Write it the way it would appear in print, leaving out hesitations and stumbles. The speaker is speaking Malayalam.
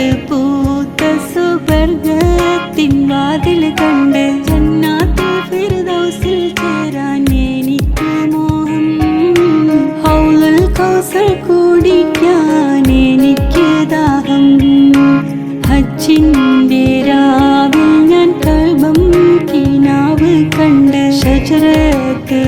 തൊട്ട് പൂത്ത സുവർഗത്തിൻ വാതിൽ കണ്ട് ജന്നാത്തുൽ ഫിർദൗസിൽ ചേരാൻ എനിക്ക് മോഹം. ഹൗലുൽ കൗസർ കുടിക്കാൻ എനിക്ക് ദാഹം. ഹജ്ജിന്റെ രാവിൽ ഞാൻ കഅബം കിനാവ് കണ്ട് ഷജറത്ത്